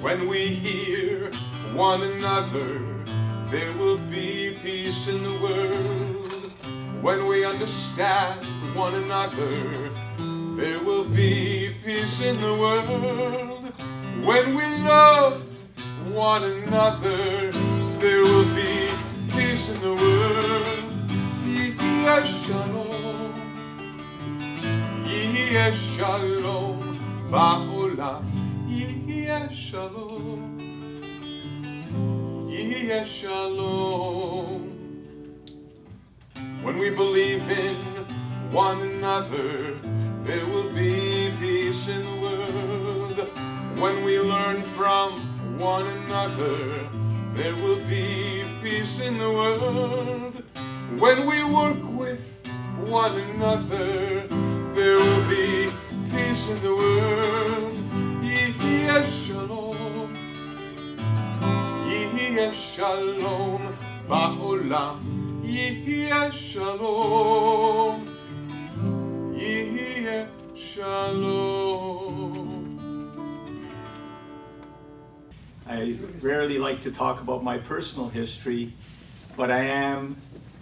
When we hear one another, there will be peace in the world. When we understand one another, there will be peace in the world. When we love one another, there will be peace in the world. Yeh shalom, yeh shalom ba'olam, yeh shalom, yeh shalom. When we believe in one another, there will be peace in the world. When we learn from one another, there will be peace in the world. When we work with one another, there will be peace in the world. Yeh shalom, yeh shalom ba'olam, yeh shalom, yeh shalom. I rarely like to talk about my personal history, but I am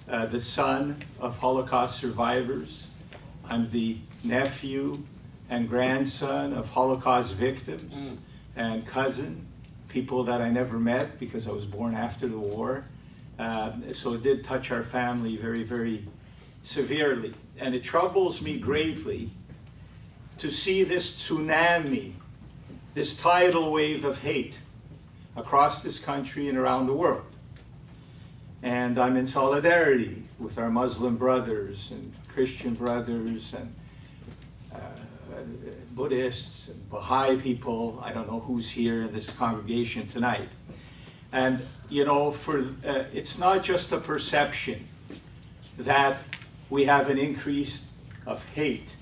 the son of Holocaust survivors. I'm the nephew and grandson of Holocaust victims and cousin, people that I never met because I was born after the war. So it did touch our family very, very severely. And it troubles me greatly to see this tsunami, this tidal wave of hate across this country and around the world. And I'm in solidarity with our Muslim brothers and Christian brothers and Buddhists and Baha'i people. I don't know who's here in this congregation tonight. And you know, it's not just a perception that we have an increase of hate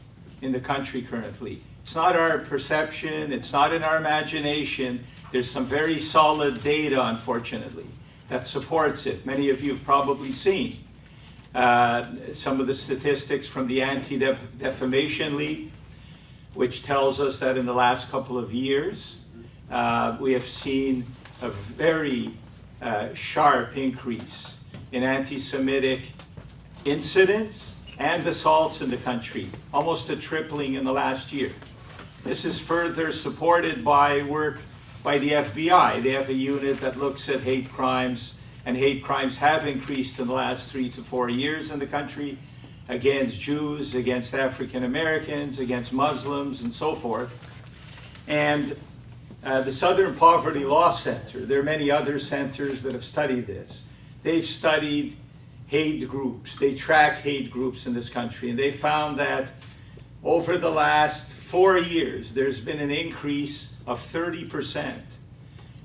in the country currently. It's not our perception, it's not in our imagination. There's some very solid data, unfortunately, that supports it. Many of you have probably seen some of the statistics from the Anti-Defamation League, which tells us that in the last couple of years, we have seen a very sharp increase in anti-Semitic incidents and assaults in the country, almost a tripling in the last year. This is further supported by work by the FBI. They have a unit that looks at hate crimes, and hate crimes have increased in the last 3 to 4 years in the country against Jews, against African Americans, against Muslims, and so forth. And the Southern Poverty Law Center, there are many other centers that have studied this. They've studied hate groups. They track hate groups in this country, and they found that over the last 4 years, there's been an increase of 30%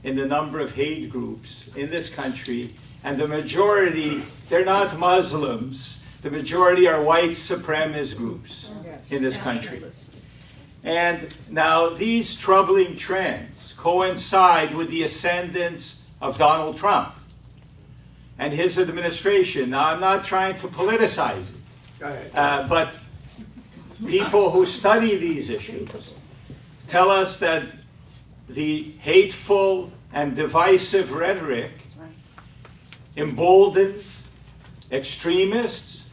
in the number of hate groups in this country, and the majority, they're not Muslims, the majority are white supremacist groups in this country. And now these troubling trends coincide with the ascendance of Donald Trump and his administration. Now, I'm not trying to politicize it, but people who study these issues tell us that the hateful and divisive rhetoric emboldens extremists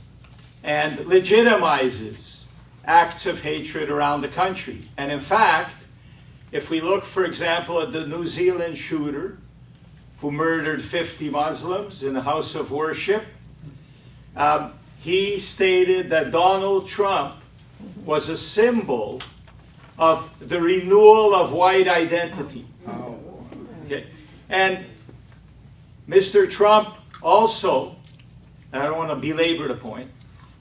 and legitimizes acts of hatred around the country. And in fact, if we look, for example, at the New Zealand shooter who murdered 50 Muslims in a house of worship, he stated that Donald Trump was a symbol of the renewal of white identity. Okay. And Mr. Trump also, I don't want to belabor the point,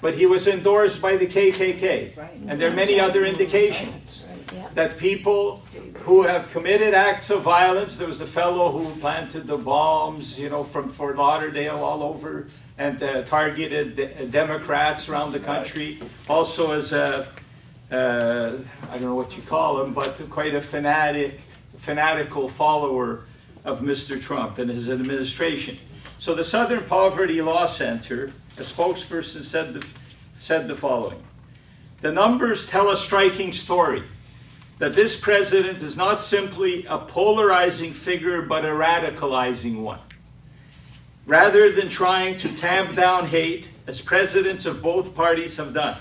but he was endorsed by the KKK. And there are many other indications that people who have committed acts of violence, there was a fellow who planted the bombs, you know, from Fort Lauderdale all over, and targeted Democrats around the country, also as a, I don't know what you call him, but quite a fanatical follower of Mr. Trump and his administration. So the Southern Poverty Law Center, a spokesperson said the following: the numbers tell a striking story. that this president is not simply a polarizing figure, but a radicalizing one. Rather than trying to tamp down hate, as presidents of both parties have done,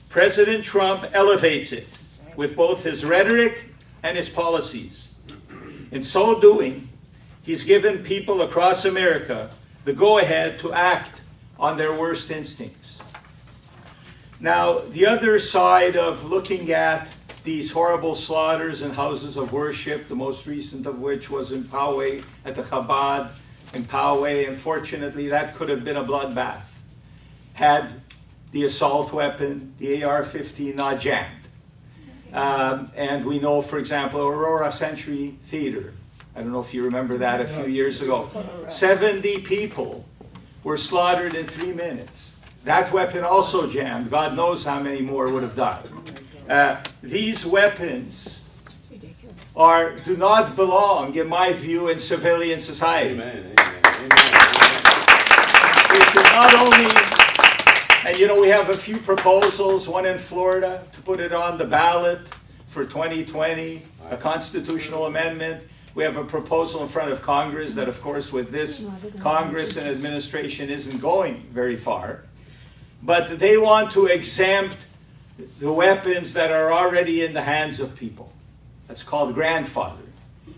President Trump elevates it with both his rhetoric and his policies. In so doing, he's given people across America the go-ahead to act on their worst instincts. Now, the other side of looking at these horrible slaughters in houses of worship, the most recent of which was in Poway, at the Chabad in Poway. Unfortunately, that could have been a bloodbath had the assault weapon, the AR-15, not jammed. And we know, for example, Aurora Century Theater. I don't know if you remember that a few years ago. 70 people were slaughtered in 3 minutes. That weapon also jammed. God knows how many more would have died. These weapons do not belong, in my view, in civilian society. Amen. We should not only, and you know, we have a few proposals, one in Florida, to put it on the ballot for 2020, a constitutional amendment. We have a proposal in front of Congress that, of course, with this Congress and administration isn't going very far. But they want to exempt the weapons that are already in the hands of people. That's called grandfathering.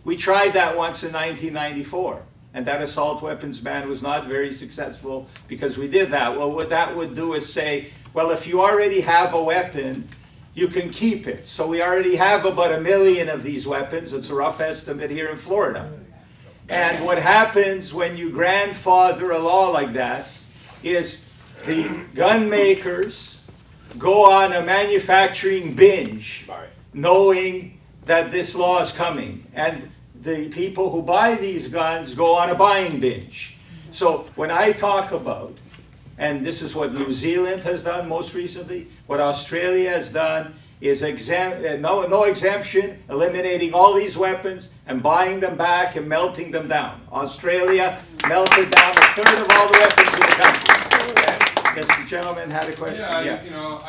We tried that once in 1994, and that assault weapons ban was not very successful because we did that. Well, what that would do is say, well, if you already have a weapon, you can keep it. So we already have about 1 million of these weapons. It's a rough estimate here in Florida. And what happens when you grandfather a law like that is the gun makers go on a manufacturing binge, knowing that this law is coming. And the people who buy these guns go on a buying binge. So when I talk about, and this is what New Zealand has done most recently, what Australia has done is no exemption, eliminating all these weapons and buying them back and melting them down. Australia melted down 1/3 of all the weapons in the country. Yes, the gentleman had a question. Yeah, you know,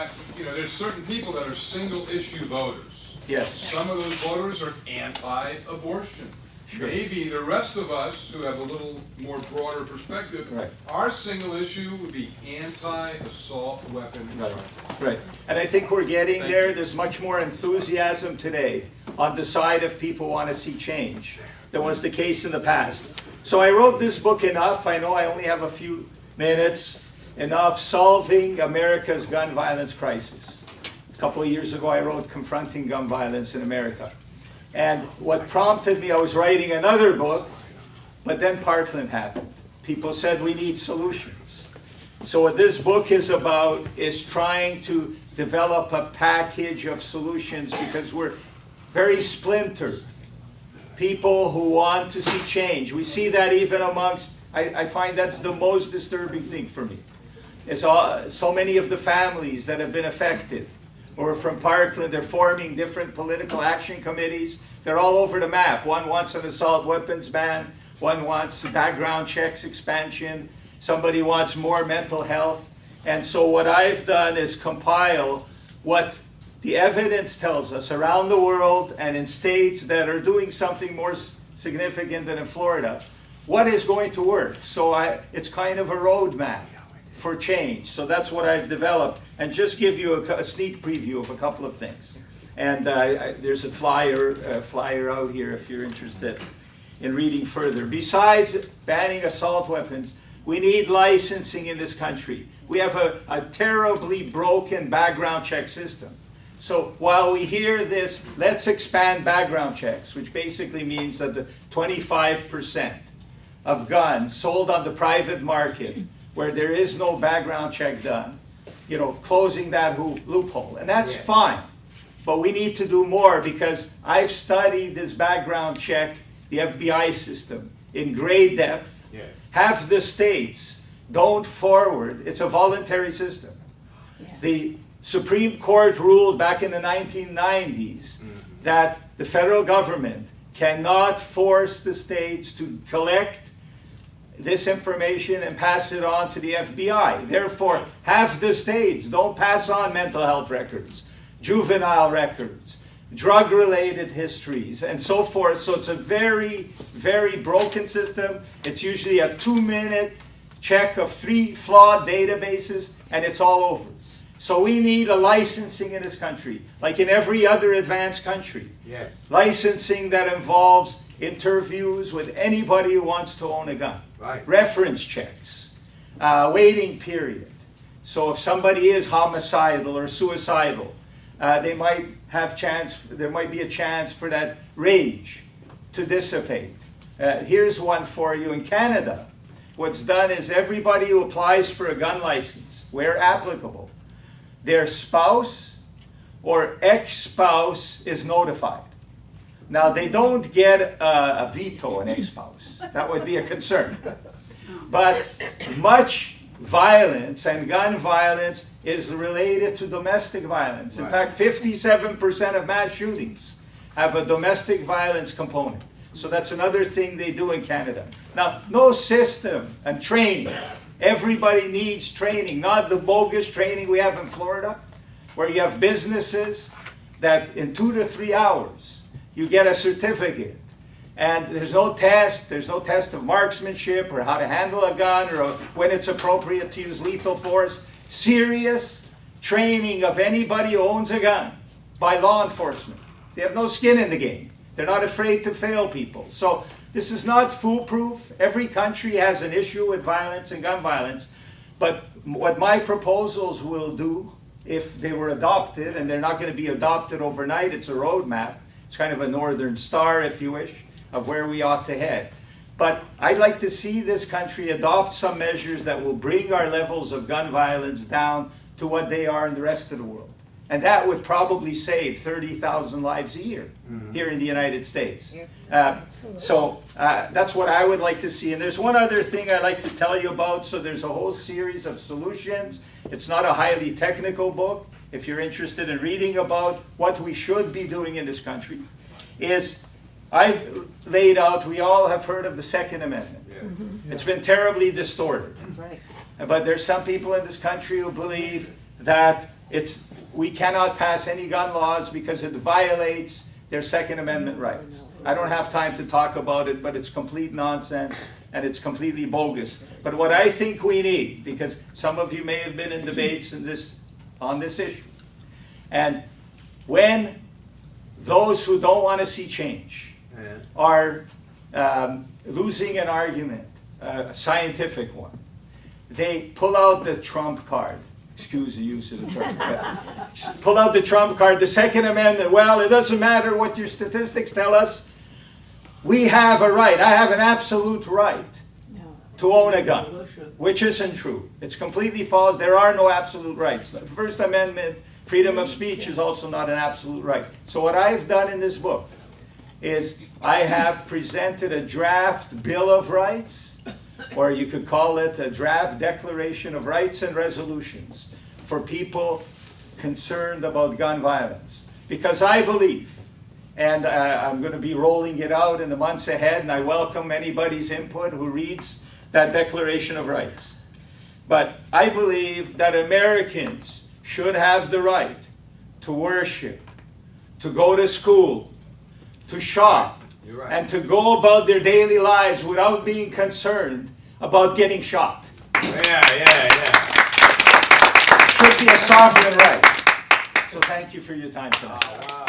there's certain people that are single-issue voters. Yes. Some of those voters are anti-abortion. Sure. Maybe the rest of us who have a little more broader perspective, Right. our single issue would be anti-assault weapon. Right. And I think we're getting there. There's much more enthusiasm today on the side of people who want to see change than was the case in the past. So I wrote this book, Enough. I know I only have a few minutes. Enough, Solving America's Gun Violence Crisis. A couple of years ago, I wrote Confronting Gun Violence in America. And what prompted me, I was writing another book, but then Parkland happened. People said we need solutions. So what this book is about is trying to develop a package of solutions because we're very splintered. People who want to see change. We see that even amongst, I find that's the most disturbing thing for me. It's so many of the families that have been affected or from Parkland, they're forming different political action committees. They're all over the map. One wants an assault weapons ban. One wants background checks expansion. Somebody wants more mental health. And so what I've done is compile what the evidence tells us around the world and in states that are doing something more significant than in Florida. What is going to work? So it's kind of a roadmap for change. So that's what I've developed. And just give you a sneak preview of a couple of things. And there's a flyer out here if you're interested in reading further. Besides banning assault weapons, we need licensing in this country. We have a terribly broken background check system. So while we hear this, let's expand background checks, which basically means that the 25% of guns sold on the private market where there is no background check done, closing that loophole. And that's fine. But we need to do more because I've studied this background check, the FBI system, in great depth. Yeah. Half the states don't forward. It's a voluntary system. Yeah. The Supreme Court ruled back in the 1990s that the federal government cannot force the states to collect this information and pass it on to the FBI. Therefore, half the states don't pass on mental health records, juvenile records, drug-related histories, and so forth. So it's a very, very broken system. It's usually a 2-minute check of 3 flawed databases, and it's all over. So we need a licensing in this country, like in every other advanced country. Yes. Licensing that involves interviews with anybody who wants to own a gun. Right. Reference checks, waiting period. So if somebody is homicidal or suicidal, there might be a chance for that rage to dissipate. Here's one for you. In Canada, what's done is everybody who applies for a gun license, where applicable, their spouse or ex-spouse is notified. Now, they don't get a veto, an ex-spouse. That would be a concern. But much violence and gun violence is related to domestic violence. In fact, 57% of mass shootings have a domestic violence component. So that's another thing they do in Canada. Now, no system and training. Everybody needs training, not the bogus training we have in Florida, where you have businesses that in 2 to 3 hours, you get a certificate. And there's no test of marksmanship or how to handle a gun or when it's appropriate to use lethal force. Serious training of anybody who owns a gun by law enforcement. They have no skin in the game. They're not afraid to fail people. So this is not foolproof. Every country has an issue with violence and gun violence. But what my proposals will do, if they were adopted, and they're not going to be adopted overnight, it's a roadmap. It's kind of a northern star, if you wish, of where we ought to head. But I'd like to see this country adopt some measures that will bring our levels of gun violence down to what they are in the rest of the world. And that would probably save 30,000 lives a year here in the United States. So that's what I would like to see. And there's one other thing I'd like to tell you about. So there's a whole series of solutions. It's not a highly technical book. If you're interested in reading about what we should be doing in this country, is I've laid out, we all have heard of the Second Amendment. Yeah. It's been terribly distorted. Right. But there's some people in this country who believe that we cannot pass any gun laws because it violates their Second Amendment rights. I don't have time to talk about it, but it's complete nonsense and it's completely bogus. But what I think we need, because some of you may have been in debates on this issue, and when those who don't want to see change are losing an argument, a scientific one, they pull out the trump card. Excuse the use of the term. Pull out the trump card, the Second Amendment. Well, it doesn't matter what your statistics tell us. We have a right. I have an absolute right to own a gun, which isn't true. It's completely false. There are no absolute rights. The First Amendment, freedom of speech, is also not an absolute right. So what I've done in this book is I have presented a draft Bill of Rights, or you could call it a draft Declaration of Rights and Resolutions for people concerned about gun violence. Because I believe, and I'm going to be rolling it out in the months ahead, and I welcome anybody's input who reads that Declaration of Rights. But I believe that Americans should have the right to worship, to go to school, to shop, and to go about their daily lives without being concerned about getting shot. Yeah. Should be a sovereign right. So thank you for your time tonight. Wow.